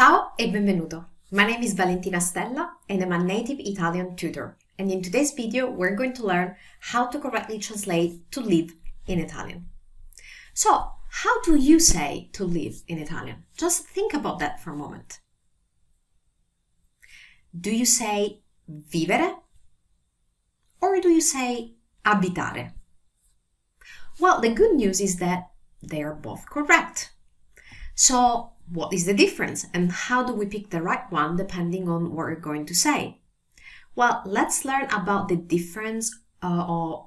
Ciao e benvenuto. My name is Valentina Stella and I'm a native Italian tutor. And in today's video, we're going to learn how to correctly translate to live in Italian. So, how do you say to live in Italian? Just think about that for a moment. Do you say vivere? Or do you say abitare? Well, the good news is that they are both correct. So, what is the difference and how do we pick the right one depending on what we're going to say? Well, let's learn about the difference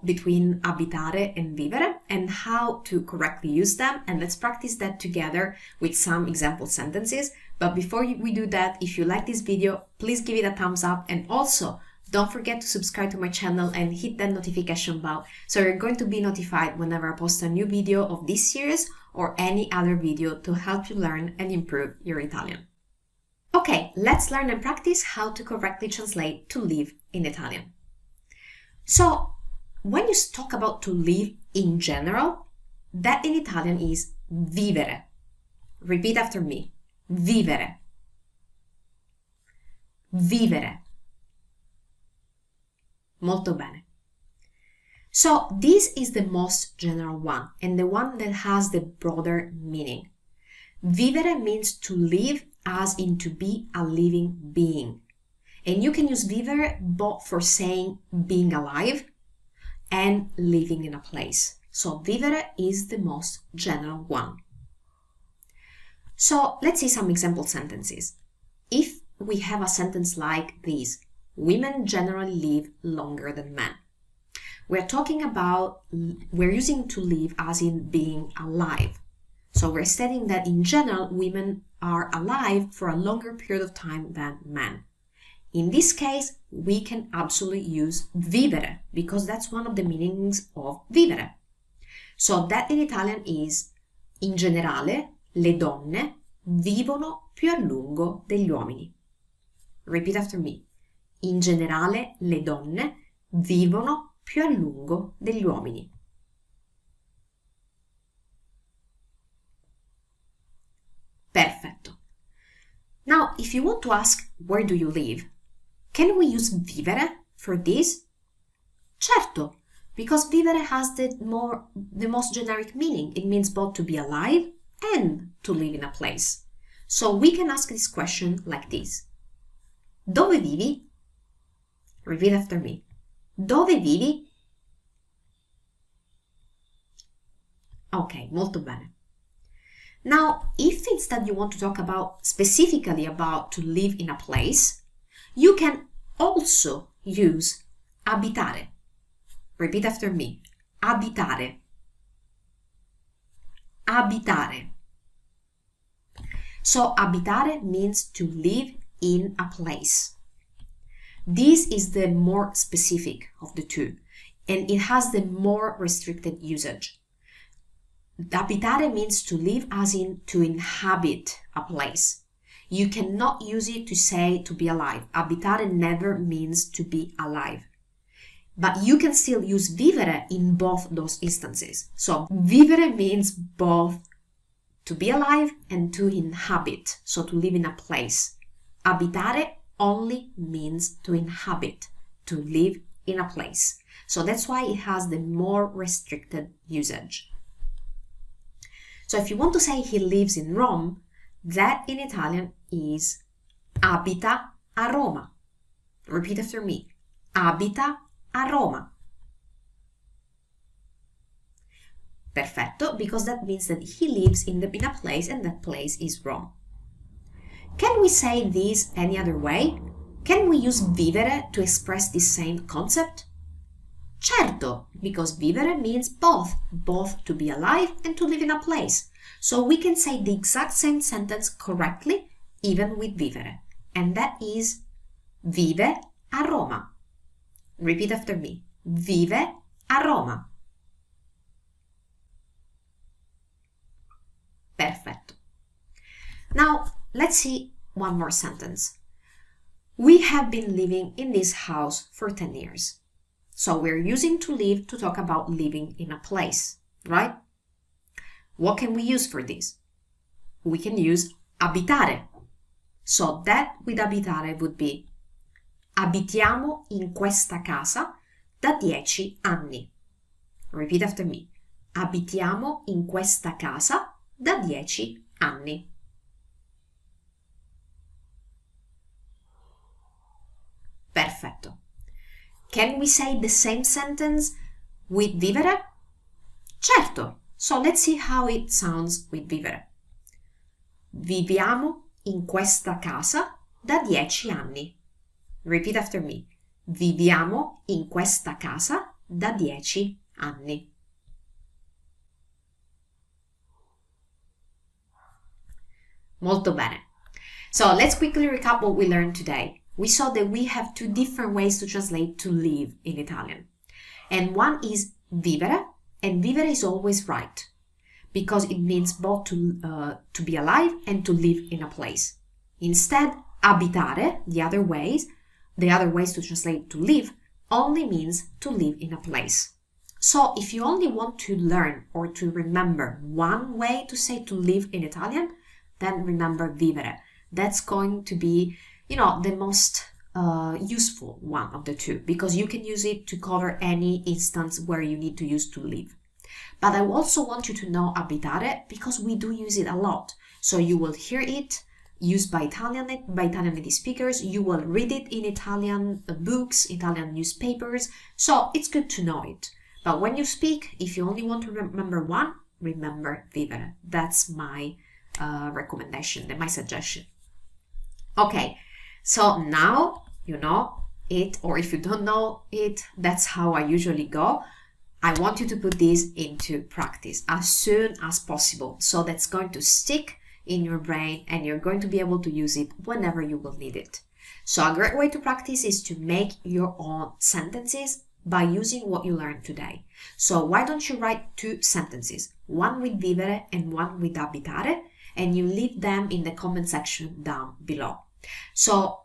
between abitare and vivere and how to correctly use them, and let's practice that together with some example sentences. But before we do that, if you like this video, please give it a thumbs up, and also don't forget to subscribe to my channel and hit that notification bell so you're going to be notified whenever I post a new video of this series or any other video to help you learn and improve your Italian. Okay, let's learn and practice how to correctly translate to live in Italian. So, when you talk about to live in general, that in Italian is vivere. Repeat after me. Vivere. Vivere. Molto bene. So this is the most general one and the one that has the broader meaning. Vivere means to live as in to be a living being. And you can use vivere both for saying being alive and living in a place. So vivere is the most general one. So let's see some example sentences. If we have a sentence like this, women generally live longer than men. We're using to live as in being alive. So we're stating that in general, women are alive for a longer period of time than men. In this case, we can absolutely use vivere because that's one of the meanings of vivere. So that in Italian is in generale, le donne vivono più a lungo degli uomini. Repeat after me. In generale, le donne vivono più a lungo degli uomini. Perfetto. Now, if you want to ask where do you live, can we use vivere for this? Certo, because vivere has the most generic meaning. It means both to be alive and to live in a place. So we can ask this question like this. Dove vivi? Repeat after me. Dove vivi? Ok, molto bene. Now, if instead you want to talk specifically about to live in a place, you can also use abitare. Repeat after me. Abitare. Abitare. So, abitare means to live in a place. This is the more specific of the two, and it has the more restricted usage. Abitare means to live as in to inhabit a place. You cannot use it to say to be alive. Abitare never means to be alive. But you can still use vivere in both those instances. So vivere means both to be alive and to inhabit, so to live in a place. Abitare only means to inhabit, to live in a place. So that's why it has the more restricted usage. So if you want to say he lives in Rome, that in Italian is abita a Roma. Repeat after me. Abita a Roma. Perfetto, because that means that he lives in a place and that place is Rome. Can we say this any other way? Can we use vivere to express this same concept? Certo, because vivere means both to be alive and to live in a place. So we can say the exact same sentence correctly, even with vivere. And that is vive a Roma. Repeat after me. Vive a Roma. Perfetto. Now, let's see one more sentence. We have been living in this house for 10 years. So we're using to live to talk about living in a place, right? What can we use for this? We can use abitare. So that with abitare would be abitiamo in questa casa da 10 anni. Repeat after me. Abitiamo in questa casa da 10 anni. Perfetto. Can we say the same sentence with vivere? Certo. So let's see how it sounds with vivere. Viviamo in questa casa da 10 anni. Repeat after me. Viviamo in questa casa da 10 anni. Molto bene. So let's quickly recap what we learned today. We saw that we have two different ways to translate to live in Italian. And one is vivere, and vivere is always right, because it means both to be alive and to live in a place. Instead, abitare, the other ways to translate to live, only means to live in a place. So if you only want to learn or to remember one way to say to live in Italian, then remember vivere. That's going to be, the most useful one of the two, because you can use it to cover any instance where you need to use to live. But I also want you to know abitare, because we do use it a lot. So you will hear it used by Italian native speakers. You will read it in Italian books, Italian newspapers. So it's good to know it. But when you speak, if you only want to remember one, remember vivere. That's my recommendation, my suggestion. Okay, so now you know it, or if you don't know it, that's how I usually go. I want you to put this into practice as soon as possible. So that's going to stick in your brain and you're going to be able to use it whenever you will need it. So a great way to practice is to make your own sentences by using what you learned today. So why don't you write two sentences, one with vivere and one with abitare, and you leave them in the comment section down below. So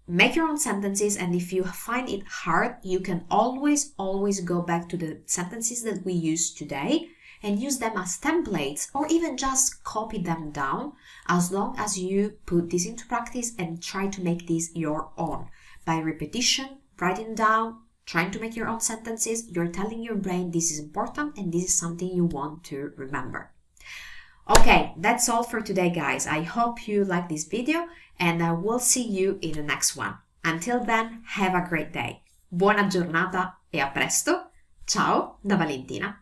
make your own sentences, and if you find it hard, you can always go back to the sentences that we used today and use them as templates, or even just copy them down, as long as you put this into practice and try to make this your own. By repetition, writing down, trying to make your own sentences, you're telling your brain this is important and this is something you want to remember. Okay, that's all for today, guys. I hope you like this video and I will see you in the next one. Until then, have a great day. Buona giornata e a presto. Ciao da Valentina.